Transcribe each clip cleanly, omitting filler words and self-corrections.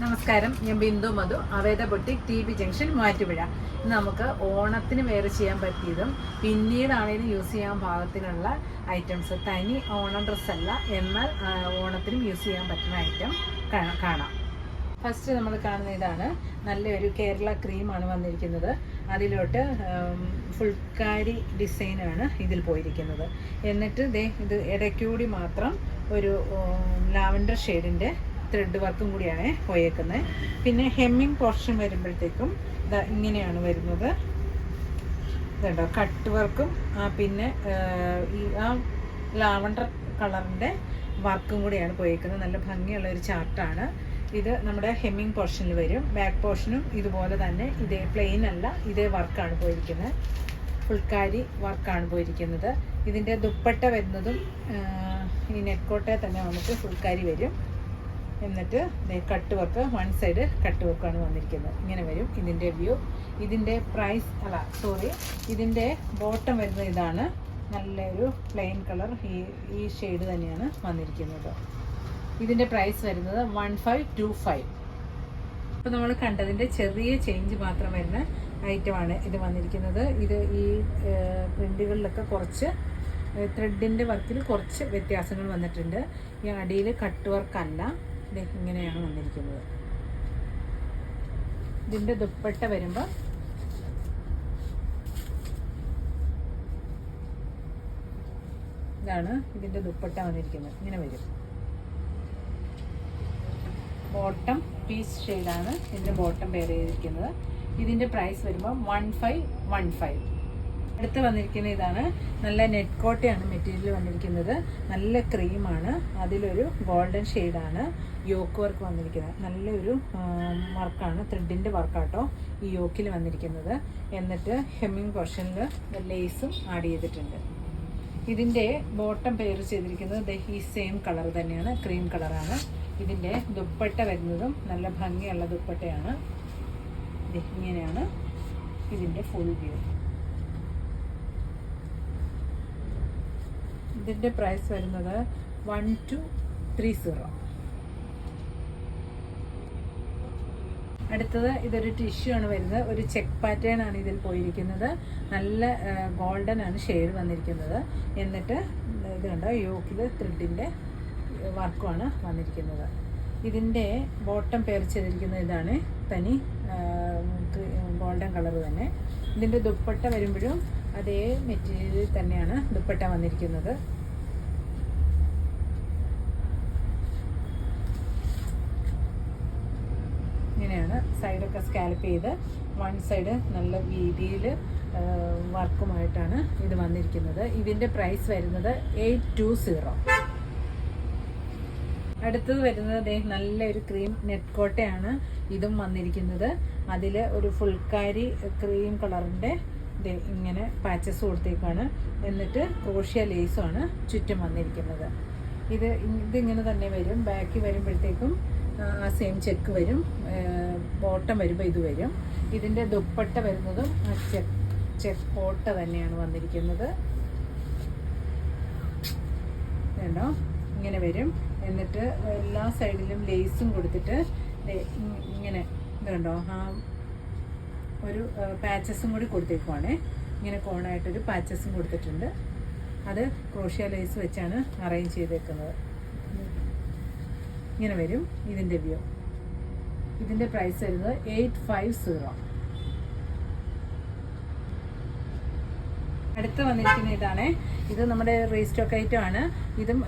നമസ്കാരം, ഞാൻ ബിന്ദു മധു, അവേദ boutique, TB junction, Muvattupuzha. ഇന്ന് നമുക്ക് ഓണത്തിന് വെയർ ചെയ്യാൻ പറ്റിയതും പിന്നീടാണെങ്കിലും യൂസ് ചെയ്യാൻ പാകത്തിനുള്ള ഐറ്റംസ്. തനി ഓണം ഡ്രസ്സല്ല, എന്നാൽ ഓണത്തിനും യൂസ് ചെയ്യാൻ പറ്റുന്ന ഐറ്റം കാണാം. ഫസ്റ്റ് നമ്മൾ കാണുന്ന ഇതാണ്. നല്ലൊരു കേരള ക്രീമാണ് വന്നിരിക്കുന്നത്. അതിലോട്ട് ഫുൾക്കാരി ഡിസൈനാണ് ഇതിൽ പോയിരിക്കുന്നത്. എന്നിട്ട് ഇത് ഇടയ്ക്കൂടി മാത്രം ഒരു ലാവൻഡർ ഷെയ്ഡിൻ്റെ ത്രെഡ് വർക്കും കൂടിയാണ് പോയേക്കുന്നത്. പിന്നെ ഹെമ്മിങ് പോർഷൻ വരുമ്പോഴത്തേക്കും ഇങ്ങനെയാണ് വരുന്നത്. ഇതുണ്ടോ, കട്ട് വർക്കും പിന്നെ ഈ ലാവൻഡർ കളറിൻ്റെ വർക്കും കൂടിയാണ് പോയേക്കുന്നത്. നല്ല ഭംഗിയുള്ള ഒരു ചാർട്ടാണ് ഇത്. നമ്മുടെ ഹെമ്മിങ് പോർഷനിൽ വരും. ബാക്ക് പോർഷനും ഇതുപോലെ തന്നെ ഇതേ പ്ലെയിൻ അല്ല, ഇതേ വർക്കാണ് പോയിരിക്കുന്നത്. ഫുൾക്കാരി വർക്കാണ് പോയിരിക്കുന്നത്. ഇതിൻ്റെ ദുപ്പട്ട വരുന്നതും ഈ നെക്കോട്ടെ തന്നെ നമുക്ക് ഫുൾക്കാരി വരും. എന്നിട്ട് cut work, one side cut വർക്കാണ് വന്നിരിക്കുന്നത്. ഇങ്ങനെ വരും ഇതിൻ്റെ വ്യൂ. ഇതിൻ്റെ പ്രൈസ് ഇതിൻ്റെ ബോട്ടം വരുന്നത് ഇതാണ്. നല്ലൊരു പ്ലെയിൻ കളർ, ഈ ഷെയ്ഡ് തന്നെയാണ് വന്നിരിക്കുന്നത്. ഇതിൻ്റെ പ്രൈസ് വരുന്നത് 1525. ഇപ്പോൾ നമ്മൾ കണ്ടതിൻ്റെ ചെറിയ ചേഞ്ച് മാത്രം വരുന്ന ഐറ്റമാണ് ഇത് വന്നിരിക്കുന്നത്. ഇത് ഈ പ്രിൻ്റുകളിലൊക്കെ കുറച്ച് ത്രെഡിൻ്റെ വർക്കിൽ കുറച്ച് വ്യത്യാസങ്ങൾ വന്നിട്ടുണ്ട്. ഈ അടിയിൽ കട്ട് വർക്കല്ല, ഇങ്ങനെയാണ് വന്നിരിക്കുന്നത്. ഇതിൻ്റെ ദുപ്പട്ട വരുമ്പോൾ ഇതാണ് ഇതിൻ്റെ ദുപ്പട്ട വന്നിരിക്കുന്നത്. ഇങ്ങനെ വരും. ബോട്ടം പീസ് ഷെയ്ഡാണ് ഇതിൻ്റെ ബോട്ടം പെയർ ചെയ്തിരിക്കുന്നത്. ഇതിൻ്റെ പ്രൈസ് വരുമ്പോൾ 1515. അടുത്ത് വന്നിരിക്കുന്ന ഇതാണ്. നല്ല നെറ്റ് കോട്ടയാണ് മെറ്റീരിയൽ വന്നിരിക്കുന്നത്. നല്ല ക്രീമാണ്. അതിലൊരു ഗോൾഡൻ ഷെയ്ഡാണ് യോക്ക് വർക്ക് വന്നിരിക്കുന്നത്. നല്ലൊരു വർക്കാണ്, ത്രെഡിൻ്റെ വർക്കാട്ടോ ഈ യോക്കിൽ വന്നിരിക്കുന്നത്. എന്നിട്ട് ഹെമ്മിങ് പോർഷനിൽ ലേസും ആഡ് ചെയ്തിട്ടുണ്ട്. ഇതിൻ്റെ ബോട്ടം പെയർ ചെയ്തിരിക്കുന്നത് ഈ സെയിം കളർ തന്നെയാണ്, ക്രീം കളറാണ്. ഇതിൻ്റെ ദുപ്പട്ട വരുന്നതും നല്ല ഭംഗിയുള്ള ദുപ്പട്ടയാണ്. ഇങ്ങനെയാണ് ഇതിൻ്റെ ഫുൾ വ്യൂ. ഇതിൻ്റെ പ്രൈസ് വരുന്നത് 1230. അടുത്തത് ഇതൊരു ടിഷ്യൂ ആണ് വരുന്നത്. ഒരു ചെക്ക് പാറ്റേൺ ആണ് ഇതിൽ പോയിരിക്കുന്നത്. നല്ല ഗോൾഡൻ ആണ് ഷെയ്ഡ് വന്നിരിക്കുന്നത്. എന്നിട്ട് ഇത് കണ്ടോ, യോക്കിൽ ത്രെഡിൻ്റെ വർക്കുമാണ് വന്നിരിക്കുന്നത്. ഇതിൻ്റെ ബോട്ടം പെയർ ചെയ്തിരിക്കുന്നത് ഇതാണ്, തനി ഗോൾഡൻ കളർ തന്നെ. ഇതിൻ്റെ ദുപ്പട്ട വരുമ്പോഴും അതേ മെറ്റീരിയൽ തന്നെയാണ് ദുപ്പട്ട വന്നിരിക്കുന്നത്. ഇങ്ങനെയാണ് സൈഡൊക്കെ സ്കാലപ്പ് ചെയ്ത് വൺ സൈഡ് നല്ല വീതിയിൽ വർക്കുമായിട്ടാണ് ഇത് വന്നിരിക്കുന്നത്. ഇതിൻ്റെ പ്രൈസ് വരുന്നത് 820. അടുത്തത് വരുന്നത് നല്ലൊരു ക്രീം നെറ്റ് കോട്ടയാണ് ഇതും വന്നിരിക്കുന്നത്. അതിൽ ഒരു ഫുൾക്കാരി ക്രീം കളറിൻ്റെ ഇങ്ങനെ പാച്ചസ് കൊടുത്തേക്കാണ്. എന്നിട്ട് ക്രോഷ്യ ലേസുമാണ് ചുറ്റും വന്നിരിക്കുന്നത്. ഇതിങ്ങനെ തന്നെ വരും. ബാക്കി വരുമ്പോഴത്തേക്കും ആ സെയിം ചെക്ക് വരും. ബോട്ടം വരുമ്പോൾ ഇത് വരും. ഇതിൻ്റെ ദുപ്പട്ട വരുന്നതും ആ ചെക്ക് കോട്ട തന്നെയാണ് വന്നിരിക്കുന്നത്. വേണ്ടോ, ഇങ്ങനെ വരും. എന്നിട്ട് എല്ലാ സൈഡിലും ലേസും കൊടുത്തിട്ട് ഇങ്ങനെ ഇതുണ്ടോ, ആ ഒരു പാച്ചസും കൂടി കൊടുത്തേക്കുവാണേ. ഇങ്ങനെ കോണായിട്ടൊരു പാച്ചസും കൊടുത്തിട്ടുണ്ട്. അത് ക്രോഷ്യ ലേസ് വെച്ചാണ് അറേഞ്ച് ചെയ്തേക്കുന്നത്. ഇങ്ങനെ വരും ഇതിൻ്റെ വ്യൂ. ഇതിൻ്റെ പ്രൈസ് വരുന്നത് 850. അടുത്ത് വന്നിരിക്കുന്ന ഇതാണ്. ഇത് നമ്മുടെ റീസ്റ്റോക്ക് ഐറ്റം ആണ്. ഇതും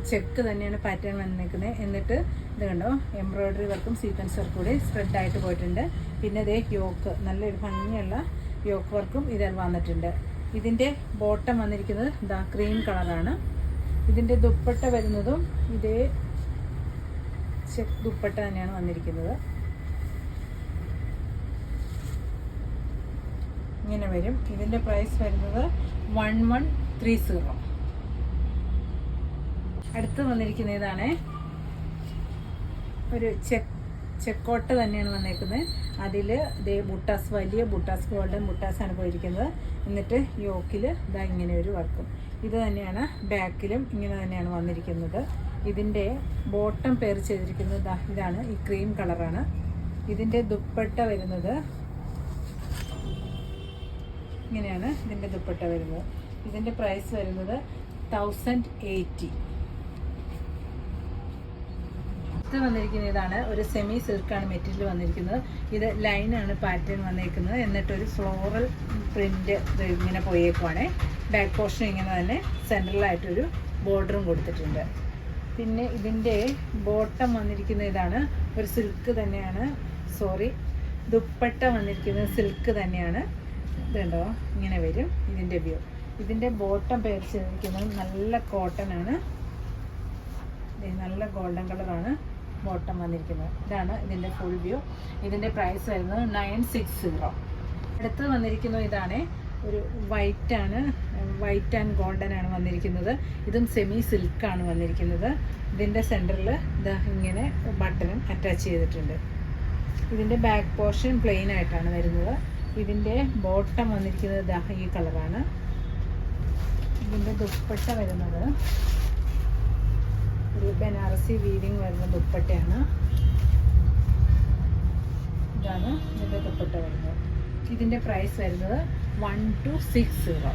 ചെക്ക് തന്നെയാണ് പാറ്റേൺ വന്നിരിക്കുന്നത്. എന്നിട്ട് ഇത് കണ്ടോ, എംബ്രോയ്ഡറി വർക്കും സീക്വൻസ് വർക്കും കൂടി സ്പ്രെഡായിട്ട് പോയിട്ടുണ്ട്. പിന്നെ ഇതേ യോക്ക്, നല്ലൊരു ഭംഗിയുള്ള യോക്ക് വർക്കും ഇതിൽ വന്നിട്ടുണ്ട്. ഇതിൻ്റെ ബോട്ടം വന്നിരിക്കുന്നത് ക്രീം കളറാണ്. ഇതിൻ്റെ ദുപ്പട്ട വരുന്നതും ഇതേ ചെക്ക് ദുപ്പട്ട തന്നെയാണ് വന്നിരിക്കുന്നത്. ഇങ്ങനെ വരും. ഇതിൻ്റെ പ്രൈസ് വരുന്നത് 1130. അടുത്ത് വന്നിരിക്കുന്ന ഇതാണ്. ഒരു ചെക്കോട്ട തന്നെയാണ് വന്നേക്കുന്നത്. അതിൽ ബുട്ടാസ്, വലിയ ബുട്ടാസ്, ഗോൾഡൻ ബുട്ടാസാണ് പോയിരിക്കുന്നത്. എന്നിട്ട് യോക്കിൽ ഇങ്ങനെ ഒരു വർക്കും. ഇത് തന്നെയാണ് ബാക്കിലും ഇങ്ങനെ തന്നെയാണ് വന്നിരിക്കുന്നത്. ഇതിൻ്റെ ബോട്ടം പെയർ ചെയ്തിരിക്കുന്നത് ഇതാണ്, ഈ ക്രീം കളറാണ്. ഇതിൻ്റെ ദുപ്പട്ട വരുന്നത് ഇങ്ങനെയാണ്. ഇതിൻ്റെ ദുപ്പട്ട വരുന്നത്, ഇതിൻ്റെ പ്രൈസ് വരുന്നത് 1080. ഇത് വന്നിരിക്കുന്നത് ഇതാണ്, ഒരു സെമി സിൽക്കാണ് മെറ്റീരിയൽ വന്നിരിക്കുന്നത്. ഇത് ലൈനാണ് പാറ്റേൺ വന്നിരിക്കുന്നത്, എന്നിട്ടൊരു ഫ്ലോറൽ പ്രിന്റ് ഇങ്ങനെ പോയേക്കുവാണ്. ബാക്ക് പോർഷൻ ഇങ്ങനെ തന്നെ സെൻട്രലായിട്ടൊരു ബോർഡറും കൊടുത്തിട്ടുണ്ട്. പിന്നെ ഇതിൻ്റെ ബോട്ടം വന്നിരിക്കുന്ന ഇതാണ്, ഒരു സിൽക്ക് തന്നെയാണ്, ദുപ്പട്ട വന്നിരിക്കുന്നത് സിൽക്ക് തന്നെയാണ്. ഇതുണ്ടോ, ഇങ്ങനെ വരും ഇതിൻ്റെ വ്യൂ. ഇതിൻ്റെ ബോട്ടം പെയർ ചെയ്തിരിക്കുന്നത് നല്ല കോട്ടൺ ആണ്, നല്ല ഗോൾഡൻ കളറാണ് ബോട്ടം വന്നിരിക്കുന്നത്. ഇതാണ് ഇതിൻ്റെ ഫുൾ വ്യൂ. ഇതിൻ്റെ പ്രൈസ് വരുന്നത് 960. അടുത്ത് വന്നിരിക്കുന്നത് ഇതാണ്, ഒരു വൈറ്റ് ആൻഡ് ഗോൾഡൻ ആണ് വന്നിരിക്കുന്നത്. ഇതും സെമി സിൽക്കാണ് വന്നിരിക്കുന്നത്. ഇതിൻ്റെ സെൻറ്ററിൽ ഇതാ ഇങ്ങനെ ബട്ടണും അറ്റാച്ച് ചെയ്തിട്ടുണ്ട്. ഇതിൻ്റെ ബാക്ക് പോർഷൻ പ്ലെയിൻ ആയിട്ടാണ് വരുന്നത്. ഇതിൻ്റെ ബോട്ടം വന്നിരിക്കുന്നത് ഇതാ ഈ കളറാണ്. ഇതിൻ്റെ ദുപ്പട്ട വരുന്നത് ഒരു ബനാറസി വീവിങ് വരുന്ന ദുപ്പട്ടയാണ്. ഇതാണ് ഇതിൻ്റെ ദുപ്പട്ട വരുന്നത്. ഇതിൻ്റെ പ്രൈസ് വരുന്നത് 1260.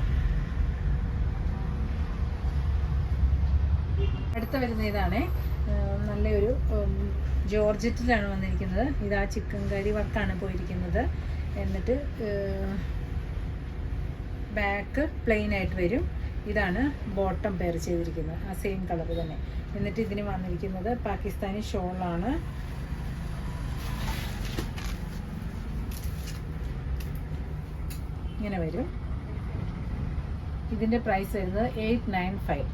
അടുത്ത വരുന്ന ഇതാണ്, നല്ലൊരു ജോർജറ്റിലാണ് വന്നിരിക്കുന്നത്. ഇതാ ചിക്കൻ കറി വർക്കാണ് പോയിരിക്കുന്നത്. എന്നിട്ട് ബാക്ക് പ്ലെയിൻ ആയിട്ട് വരും. ഇതാണ് ബോട്ടം പെയർ ചെയ്തിരിക്കുന്നത്, ആ സെയിം കളർ തന്നെ. എന്നിട്ട് ഇതിന് വന്നിരിക്കുന്നത് പാകിസ്ഥാനി ഷോളാണ്. ഇങ്ങനെ വരും. ഇതിൻ്റെ പ്രൈസ് വരുന്നത് 895.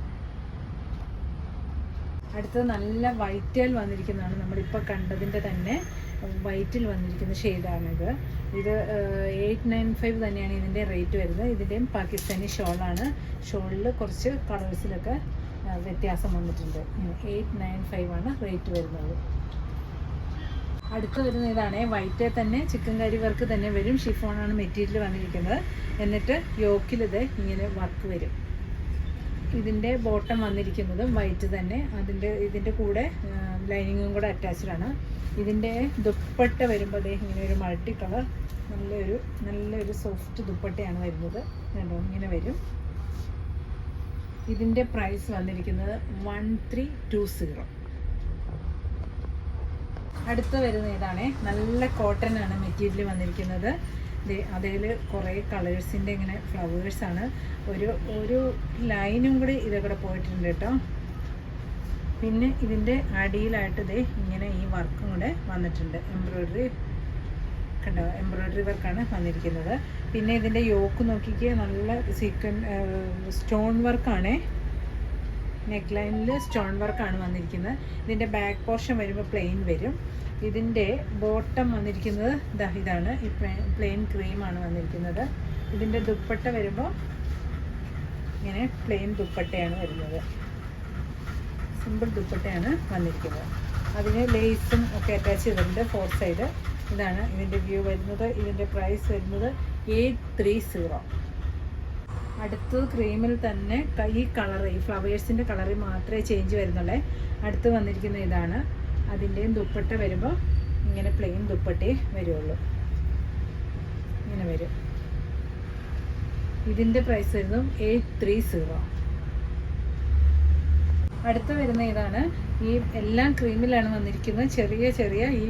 അടുത്തത് നല്ല വൈറ്റിൽ വന്നിരിക്കുന്നതാണ്, നമ്മളിപ്പോൾ കണ്ടതിൻ്റെ തന്നെ വൈറ്റിൽ വന്നിരിക്കുന്ന ഷെയ്ഡാണിത്. ഇത് 895 തന്നെയാണ് ഇതിൻ്റെ റേറ്റ് വരുന്നത്. ഇതിൻ്റെയും പാകിസ്ഥാനി ഷോളാണ്. ഷോളിൽ കുറച്ച് കളേഴ്സിലൊക്കെ വ്യത്യാസം വന്നിട്ടുണ്ട്. 895 ആണ് റേറ്റ് വരുന്നത്. അടുത്ത് വരുന്ന ഇതാണ്, വൈറ്റിൽ തന്നെ ചിക്കൻ കറി വർക്ക് തന്നെ വരും. ഷിഫോണാണ് മെറ്റീരിയൽ വന്നിരിക്കുന്നത്. എന്നിട്ട് യോക്കിൽ ഇങ്ങനെ വർക്ക് വരും. ഇതിൻ്റെ ബോട്ടം വന്നിരിക്കുന്നത് വൈറ്റ് തന്നെ, ഇതിൻ്റെ കൂടെ ലൈനിങ്ങും കൂടെ അറ്റാച്ച്ഡ് ആണ്. ഇതിൻ്റെ ദുപ്പട്ട വരുമ്പോൾ ഇങ്ങനെ ഒരു മൾട്ടി കളർ നല്ലൊരു സോഫ്റ്റ് ദുപ്പട്ടയാണ് വരുന്നത്. കണ്ടോ, ഇങ്ങനെ വരും. ഇതിൻ്റെ പ്രൈസ് വന്നിരിക്കുന്നത് 1320. അടുത്ത് വരുന്ന ഇതാണ്, നല്ല കോട്ടൺ ആണ് മെറ്റീരിയൽ വന്നിരിക്കുന്നത്. അതിൽ കുറേ കളേഴ്സിൻ്റെ ഇങ്ങനെ ഫ്ലവേഴ്സാണ്. ഒരു ലൈനും കൂടി ഇതൊക്കെ പോയിട്ടുണ്ട് കേട്ടോ. പിന്നെ ഇതിൻ്റെ അടിയിലായിട്ട് ഇങ്ങനെ ഈ വർക്കും കൂടെ വന്നിട്ടുണ്ട്. എംബ്രോയ്ഡറി വർക്കാണ് വന്നിരിക്കുന്നത്. പിന്നെ ഇതിൻ്റെ യോക്ക് നോക്കിക്ക് നല്ല സ്റ്റോൺ വർക്കാണ്. നെക്ക് ലൈനിൽ സ്റ്റോൺ വർക്കാണ് വന്നിരിക്കുന്നത്. ഇതിൻ്റെ ബാക്ക് പോർഷൻ വരുമ്പോൾ പ്ലെയിൻ വരും. ഇതിൻ്റെ ബോട്ടം വന്നിരിക്കുന്നത് ഇതാണ്, ഈ പ്ലെയിൻ ക്രീമാണ് വന്നിരിക്കുന്നത്. ഇതിൻ്റെ ദുപ്പട്ട വരുമ്പോൾ ഇങ്ങനെ പ്ലെയിൻ ദുപ്പട്ടയാണ് വരുന്നത്, സിമ്പിൾ ദുപ്പട്ടയാണ് വന്നിരിക്കുന്നത്. അതിന് ലേസും ഒക്കെ അറ്റാച്ച് ചെയ്തിട്ടുണ്ട് 4 സൈഡ്. ഇതാണ് ഇതിൻ്റെ വ്യൂ വരുന്നത്. ഇതിൻ്റെ പ്രൈസ് വരുന്നത് 830. അടുത്തത് ക്രീമിൽ തന്നെ ഈ കളറ്, ഈ ഫ്ലവേഴ്സിൻ്റെ കളറിൽ മാത്രമേ ചേഞ്ച് വരുന്നുള്ളൂ. അടുത്ത് വന്നിരിക്കുന്ന ഇതാണ്. അതിൻ്റെയും ദുപ്പട്ട വരുമ്പോൾ ഇങ്ങനെ പ്ലെയിൻ ദുപ്പട്ടേ വരുള്ളൂ, ഇങ്ങനെ വരും. ഇതിൻ്റെ പ്രൈസ് വരുന്നു 830. അടുത്ത് വരുന്ന ഇതാണ്. ഈ എല്ലാം ക്രീമിലാണ് വന്നിരിക്കുന്നത്. ചെറിയ ഈ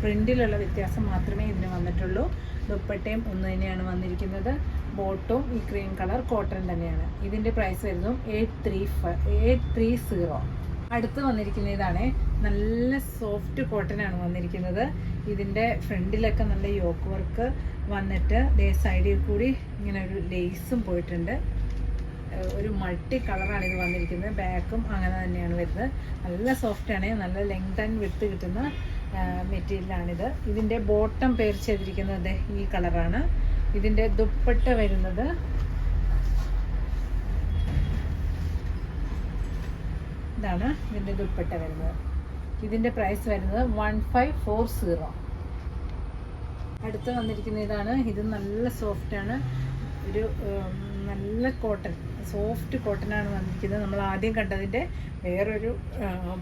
പ്രിൻറ്റിലുള്ള വ്യത്യാസം മാത്രമേ ഇതിന് വന്നിട്ടുള്ളൂ. ദുപ്പട്ടയും ഒന്ന് തന്നെയാണ് വന്നിരിക്കുന്നത്. ബോട്ടും ഈ ക്രീം കളർ കോട്ടൺ തന്നെയാണ്. ഇതിൻ്റെ പ്രൈസ് വരുന്നു 830. അടുത്ത് വന്നിരിക്കുന്ന ഇതാണ്, നല്ല സോഫ്റ്റ് കോട്ടൺ ആണ് വന്നിരിക്കുന്നത്. ഇതിൻ്റെ ഫ്രണ്ടിലൊക്കെ നല്ല യോക്ക് വർക്ക് വന്നിട്ട് സൈഡിൽ കൂടി ഇങ്ങനെ ഒരു ലേസും പോയിട്ടുണ്ട്. ഒരു മൾട്ടി കളറാണ് ഇത് വന്നിരിക്കുന്നത്. ബാക്കും അങ്ങനെ തന്നെയാണ് വരുന്നത്. നല്ല സോഫ്റ്റാണ്, നല്ല ലെങ്ത് ആൻഡ് വിഡ്ത്ത് കിട്ടുന്ന മെറ്റീരിയലാണിത്. ഇതിൻ്റെ ബോട്ടം പെയർ ചെയ്തിരിക്കുന്നത് ഈ കളറാണ്. ഇതിൻ്റെ ദുപ്പട്ട വരുന്നത് ഇതാണ്. ഇതിൻ്റെ ദുപ്പട്ട വരുന്നത്. ഇതിൻ്റെ പ്രൈസ് വരുന്നത് 1540. അടുത്ത് വന്നിരിക്കുന്ന ഇതാണ്. ഇത് നല്ല സോഫ്റ്റാണ്, ഒരു നല്ല കോട്ടൺ സോഫ്റ്റ് കോട്ടനാണ് വന്നിരിക്കുന്നത്. നമ്മൾ ആദ്യം കണ്ടതിൻ്റെ വേറൊരു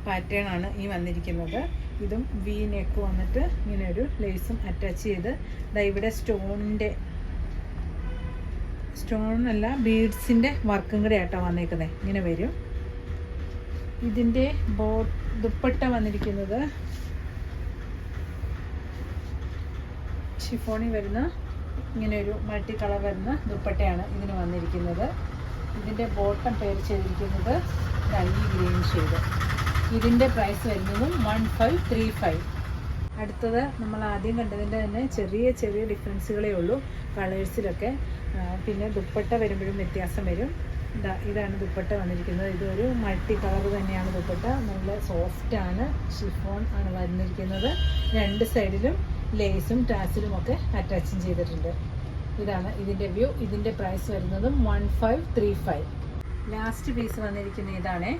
പാറ്റേൺ ആണ് ഈ വന്നിരിക്കുന്നത്. ഇതും വി നെക്ക് വന്നിട്ട് ഇങ്ങനെ ഒരു ലേസും അറ്റാച്ച് ചെയ്ത് ഇവിടെ സ്റ്റോണല്ല ബീഡ്സിൻ്റെ വർക്കും കൂടെ ആയിട്ടോ വന്നേക്കുന്നത്. ഇങ്ങനെ വരും. ഇതിൻ്റെ ദുപ്പട്ട വന്നിരിക്കുന്നത് ഷിഫോണി വരുന്ന ഇങ്ങനെ ഒരു മൾട്ടി കളർ വരുന്ന ദുപ്പട്ടയാണ് ഇതിന് വന്നിരിക്കുന്നത്. ഇതിൻ്റെ ബോട്ടം പേര് ചെയ്തിരിക്കുന്നത് ഈ ഗ്രീൻ ഷെയ്ഡ്. ഇതിൻ്റെ പ്രൈസ് വരുന്നതും 1535. അടുത്തത് നമ്മൾ ആദ്യം കണ്ടതിൻ്റെ തന്നെ ചെറിയ ചെറിയ ഡിഫറൻസുകളേ ഉള്ളൂ കളേഴ്സിലൊക്കെ. പിന്നെ ദുപ്പട്ട വരുമ്പോഴും വ്യത്യാസം വരും. ഇതാണ് ദുപ്പട്ട വന്നിരിക്കുന്നത്. ഇതൊരു മൾട്ടി കളർ തന്നെയാണ് ദുപ്പട്ട. നല്ല സോഫ്റ്റാണ്, ഷിഫോൺ ആണ് വന്നിരിക്കുന്നത്. രണ്ട് സൈഡിലും ലേസും ടാസിലും ഒക്കെ അറ്റാച്ചും ചെയ്തിട്ടുണ്ട്. ഇതാണ് ഇതിൻ്റെ വ്യൂ. ഇതിൻ്റെ പ്രൈസ് വരുന്നതും 1535. ലാസ്റ്റ് പീസ് വന്നിരിക്കുന്ന ഇതാണ്.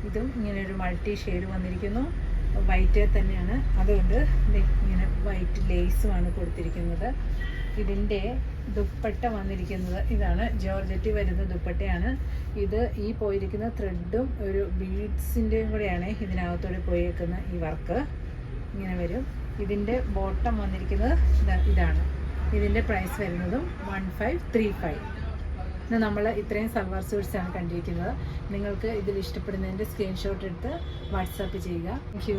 ഇതും ഇങ്ങനെ ഒരു മൾട്ടി ഷെയ്ഡ് വന്നിരിക്കുന്നു. വൈറ്റ് തന്നെയാണ്, അതുകൊണ്ട് ഇങ്ങനെ വൈറ്റ് ലേസുമാണ് കൊടുത്തിരിക്കുന്നത്. ഇതിൻ്റെ ദുപ്പട്ട വന്നിരിക്കുന്നത് ഇതാണ്. ജോർജറ്റി വരുന്ന ദുപ്പട്ടയാണ് ഇത്. ഈ പോയിരിക്കുന്ന ത്രെഡും ഒരു ബീഡ്സിൻ്റെയും കൂടെയാണ് ഇതിനകത്തോടെ പോയേക്കുന്ന ഈ വർക്ക്. ഇങ്ങനെ വരും. ഇതിൻ്റെ ബോട്ടം വന്നിരിക്കുന്നത് ഇതാണ്. ഇതിൻ്റെ പ്രൈസ് വരുന്നതും 1535. ഇന്ന് നമ്മൾ ഇത്രയും സൽവാർ സ്യൂട്ട്സാണ് കണ്ടിരിക്കുന്നത്. നിങ്ങൾക്ക് ഇതിൽ ഇഷ്ടപ്പെടുന്നതിൻ്റെ സ്ക്രീൻഷോട്ട് എടുത്ത് വാട്സാപ്പ് ചെയ്യുക. Thank you.